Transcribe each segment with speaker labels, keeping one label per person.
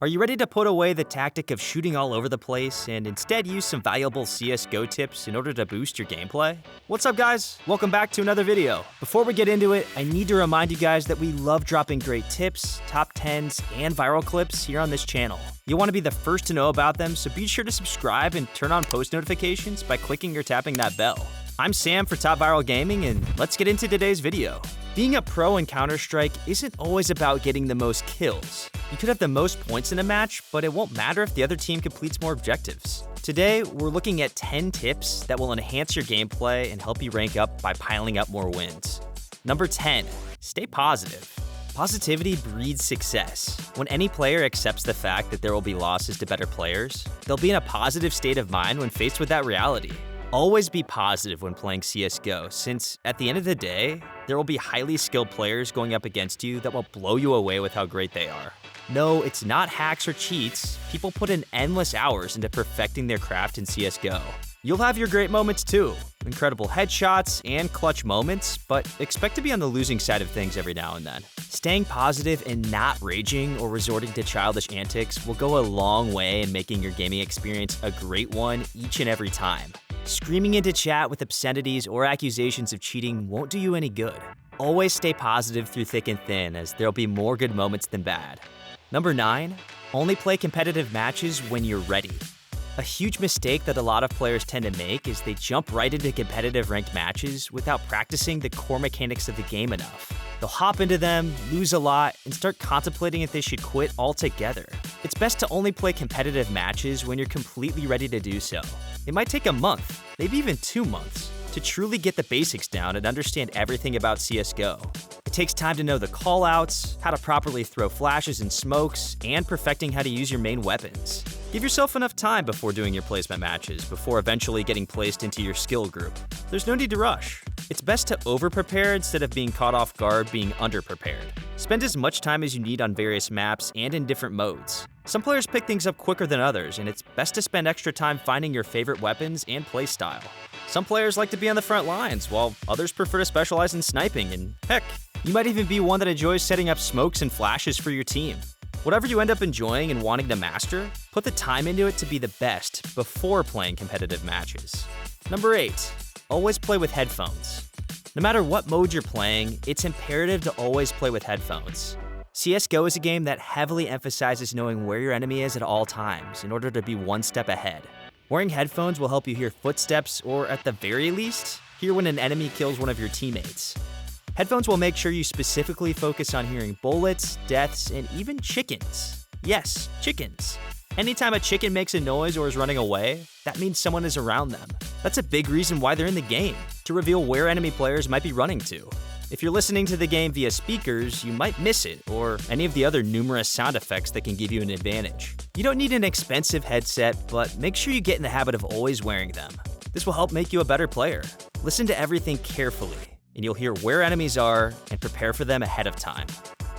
Speaker 1: Are you ready to put away the tactic of shooting all over the place and instead use some valuable CSGO tips in order to boost your gameplay? What's up, guys? Welcome back to another video. Before we get into it, I need to remind you guys that we love dropping great tips, top 10s, and viral clips here on this channel. You'll want to be the first to know about them, so be sure to subscribe and turn on post notifications by clicking or tapping that bell. I'm Sam for Top Viral Gaming, and let's get into today's video. Being a pro in Counter-Strike isn't always about getting the most kills. You could have the most points in a match, but it won't matter if the other team completes more objectives. Today, we're looking at 10 tips that will enhance your gameplay and help you rank up by piling up more wins. Number 10, stay positive. Positivity breeds success. When any player accepts the fact that there will be losses to better players, they'll be in a positive state of mind when faced with that reality. Always be positive when playing CSGO, since at the end of the day, there will be highly skilled players going up against you that will blow you away with how great they are. No, it's not hacks or cheats. People put in endless hours into perfecting their craft in CSGO. You'll have your great moments too, incredible headshots and clutch moments, but expect to be on the losing side of things every now and then. Staying positive and not raging or resorting to childish antics will go a long way in making your gaming experience a great one each and every time. Screaming into chat with obscenities or accusations of cheating won't do you any good. Always stay positive through thick and thin, as there'll be more good moments than bad. Number 9, only play competitive matches when you're ready. A huge mistake that a lot of players tend to make is they jump right into competitive ranked matches without practicing the core mechanics of the game enough. They'll hop into them, lose a lot, and start contemplating if they should quit altogether. It's best to only play competitive matches when you're completely ready to do so. It might take a month, maybe even 2 months, to truly get the basics down and understand everything about CSGO. It takes time to know the callouts, how to properly throw flashes and smokes, and perfecting how to use your main weapons. Give yourself enough time before doing your placement matches, before eventually getting placed into your skill group. There's no need to rush. It's best to over-prepare instead of being caught off guard being under-prepared. Spend as much time as you need on various maps and in different modes. Some players pick things up quicker than others, and it's best to spend extra time finding your favorite weapons and playstyle. Some players like to be on the front lines, while others prefer to specialize in sniping, and heck, you might even be one that enjoys setting up smokes and flashes for your team. Whatever you end up enjoying and wanting to master, put the time into it to be the best before playing competitive matches. Number 8, always play with headphones. No matter what mode you're playing, it's imperative to always play with headphones. CSGO is a game that heavily emphasizes knowing where your enemy is at all times in order to be one step ahead. Wearing headphones will help you hear footsteps, or at the very least, hear when an enemy kills one of your teammates. Headphones will make sure you specifically focus on hearing bullets, deaths, and even chickens. Yes, chickens. Anytime a chicken makes a noise or is running away, that means someone is around them. That's a big reason why they're in the game, to reveal where enemy players might be running to. If you're listening to the game via speakers, you might miss it, or any of the other numerous sound effects that can give you an advantage. You don't need an expensive headset, but make sure you get in the habit of always wearing them. This will help make you a better player. Listen to everything carefully, and you'll hear where enemies are and prepare for them ahead of time.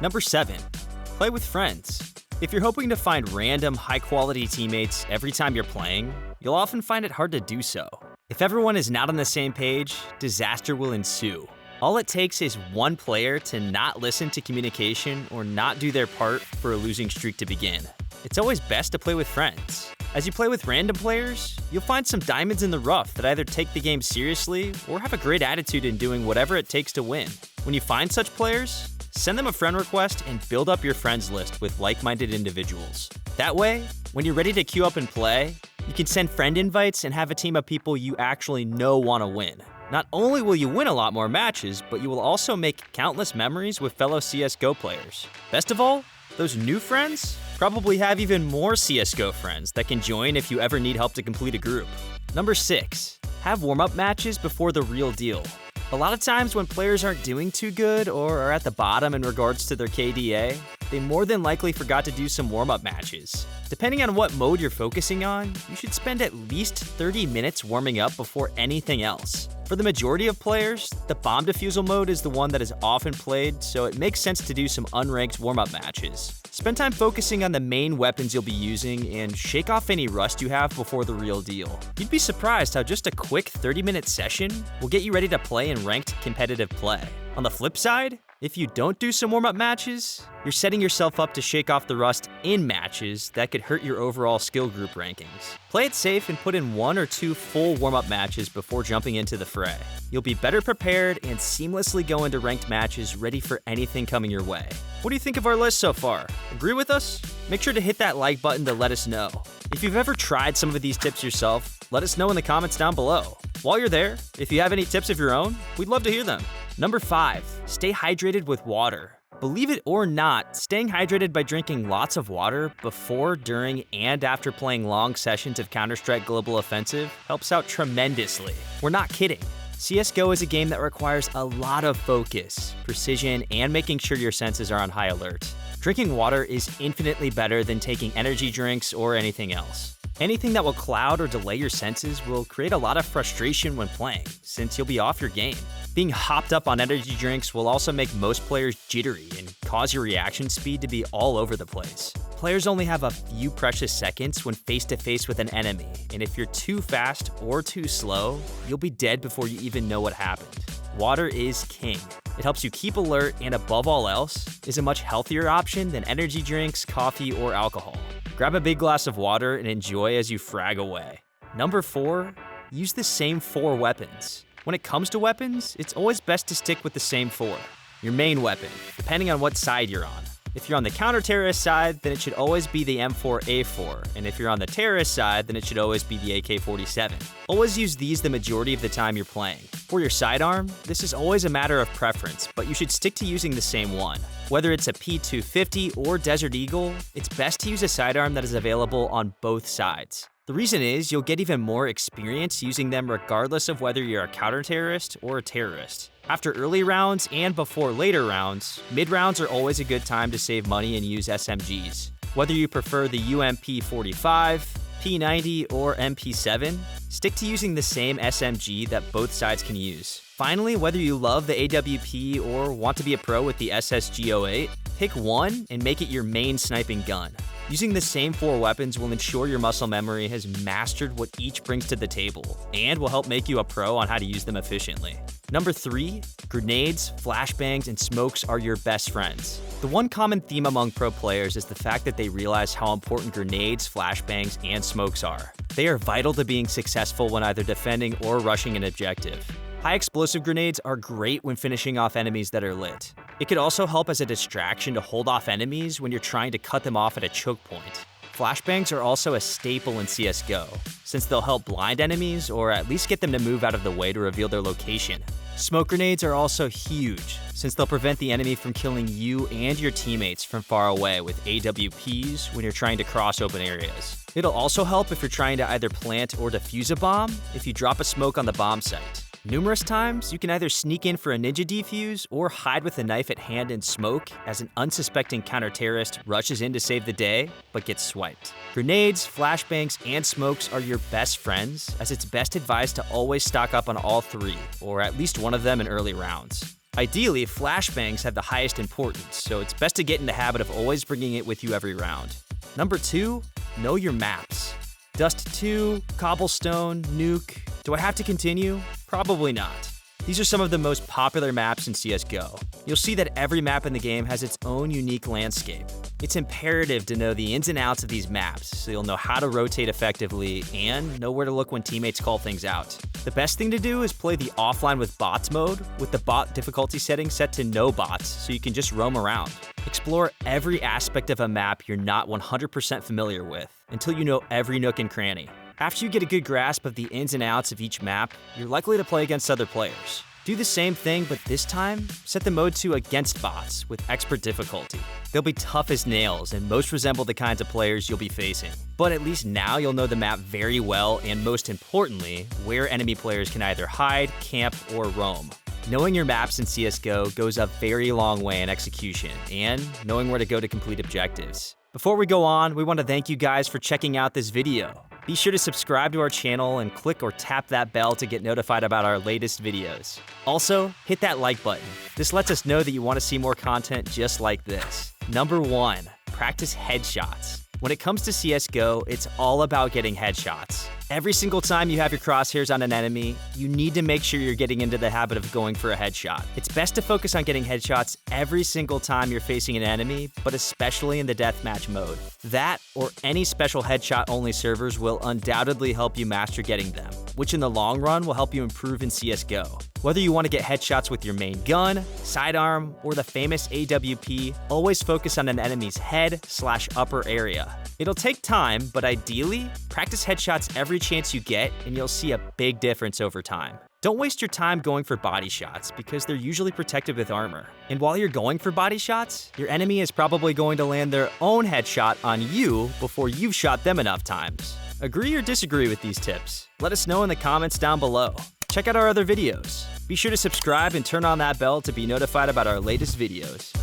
Speaker 1: Number 7, play with friends. If you're hoping to find random, high-quality teammates every time you're playing, you'll often find it hard to do so. If everyone is not on the same page, disaster will ensue. All it takes is one player to not listen to communication or not do their part for a losing streak to begin. It's always best to play with friends. As you play with random players, you'll find some diamonds in the rough that either take the game seriously or have a great attitude in doing whatever it takes to win. When you find such players, send them a friend request and build up your friends list with like-minded individuals. That way, when you're ready to queue up and play, you can send friend invites and have a team of people you actually know want to win. Not only will you win a lot more matches, but you will also make countless memories with fellow CSGO players. Best of all, those new friends probably have even more CSGO friends that can join if you ever need help to complete a group. Number 6, have warm-up matches before the real deal. A lot of times when players aren't doing too good or are at the bottom in regards to their KDA, they more than likely forgot to do some warm-up matches. Depending on what mode you're focusing on, you should spend at least 30 minutes warming up before anything else. For the majority of players, the bomb defusal mode is the one that is often played, so it makes sense to do some unranked warm-up matches. Spend time focusing on the main weapons you'll be using and shake off any rust you have before the real deal. You'd be surprised how just a quick 30-minute session will get you ready to play in ranked competitive play. On the flip side, If you don't do some warm-up matches, you're setting yourself up to shake off the rust in matches that could hurt your overall skill group rankings. Play it safe and put in 1 or 2 full warm-up matches before jumping into the fray. You'll be better prepared and seamlessly go into ranked matches ready for anything coming your way. What do you think of our list so far? Agree with us? Make sure to hit that like button to let us know. If you've ever tried some of these tips yourself, let us know in the comments down below. While you're there, if you have any tips of your own, we'd love to hear them. Number 5, stay hydrated with water. Believe it or not, staying hydrated by drinking lots of water before, during, and after playing long sessions of Counter-Strike Global Offensive helps out tremendously. We're not kidding. CSGO is a game that requires a lot of focus, precision, and making sure your senses are on high alert. Drinking water is infinitely better than taking energy drinks or anything else. Anything that will cloud or delay your senses will create a lot of frustration when playing, since you'll be off your game. Being hopped up on energy drinks will also make most players jittery and cause your reaction speed to be all over the place. Players only have a few precious seconds when face-to-face with an enemy, and if you're too fast or too slow, you'll be dead before you even know what happened. Water is king. It helps you keep alert and, above all else, is a much healthier option than energy drinks, coffee, or alcohol. Grab a big glass of water and enjoy as you frag away. Number 4, use the same 4 weapons. When it comes to weapons, it's always best to stick with the same 4. Your main weapon, depending on what side you're on. If you're on the counter-terrorist side, then it should always be the M4A4, and if you're on the terrorist side, then it should always be the AK-47. Always use these the majority of the time you're playing. For your sidearm, this is always a matter of preference, but you should stick to using the same one. Whether it's a P250 or Desert Eagle, it's best to use a sidearm that is available on both sides. The reason is you'll get even more experience using them regardless of whether you're a counter-terrorist or a terrorist. After early rounds and before later rounds, mid-rounds are always a good time to save money and use SMGs. Whether you prefer the UMP45, P90, or MP7, stick to using the same SMG that both sides can use. Finally, whether you love the AWP or want to be a pro with the SSG-08, pick one and make it your main sniping gun. Using the same 4 weapons will ensure your muscle memory has mastered what each brings to the table, and will help make you a pro on how to use them efficiently. Number 3, grenades, flashbangs, and smokes are your best friends. The one common theme among pro players is the fact that they realize how important grenades, flashbangs, and smokes are. They are vital to being successful when either defending or rushing an objective. High explosive grenades are great when finishing off enemies that are lit. It could also help as a distraction to hold off enemies when you're trying to cut them off at a choke point. Flashbangs are also a staple in CSGO, since they'll help blind enemies or at least get them to move out of the way to reveal their location. Smoke grenades are also huge, since they'll prevent the enemy from killing you and your teammates from far away with AWPs when you're trying to cross open areas. It'll also help if you're trying to either plant or defuse a bomb if you drop a smoke on the bomb site. Numerous times, you can either sneak in for a ninja defuse or hide with a knife at hand and smoke as an unsuspecting counter-terrorist rushes in to save the day, but gets swiped. Grenades, flashbangs, and smokes are your best friends, as it's best advised to always stock up on all 3, or at least one of them in early rounds. Ideally, flashbangs have the highest importance, so it's best to get in the habit of always bringing it with you every round. Number 2, know your maps. Dust 2, Cobblestone, Nuke. Do I have to continue? Probably not. These are some of the most popular maps in CSGO. You'll see that every map in the game has its own unique landscape. It's imperative to know the ins and outs of these maps, so you'll know how to rotate effectively and know where to look when teammates call things out. The best thing to do is play the offline with bots mode, with the bot difficulty setting set to no bots, so you can just roam around. Explore every aspect of a map you're not 100% familiar with, until you know every nook and cranny. After you get a good grasp of the ins and outs of each map, you're likely to play against other players. Do the same thing, but this time, set the mode to against bots with expert difficulty. They'll be tough as nails and most resemble the kinds of players you'll be facing. But at least now you'll know the map very well and, most importantly, where enemy players can either hide, camp, or roam. Knowing your maps in CSGO goes a very long way in execution and knowing where to go to complete objectives. Before we go on, we want to thank you guys for checking out this video. Be sure to subscribe to our channel and click or tap that bell to get notified about our latest videos. Also, hit that like button. This lets us know that you want to see more content just like this. Number 1, practice headshots. When it comes to CSGO, it's all about getting headshots. Every single time you have your crosshairs on an enemy, you need to make sure you're getting into the habit of going for a headshot. It's best to focus on getting headshots every single time you're facing an enemy, but especially in the deathmatch mode. That, or any special headshot-only servers, will undoubtedly help you master getting them, which in the long run will help you improve in CSGO. Whether you want to get headshots with your main gun, sidearm, or the famous AWP, always focus on an enemy's head/upper area. It'll take time, but ideally, practice headshots every chance you get, and you'll see a big difference over time. Don't waste your time going for body shots, because they're usually protected with armor. And while you're going for body shots, your enemy is probably going to land their own headshot on you before you've shot them enough times. Agree or disagree with these tips? Let us know in the comments down below. Check out our other videos. Be sure to subscribe and turn on that bell to be notified about our latest videos.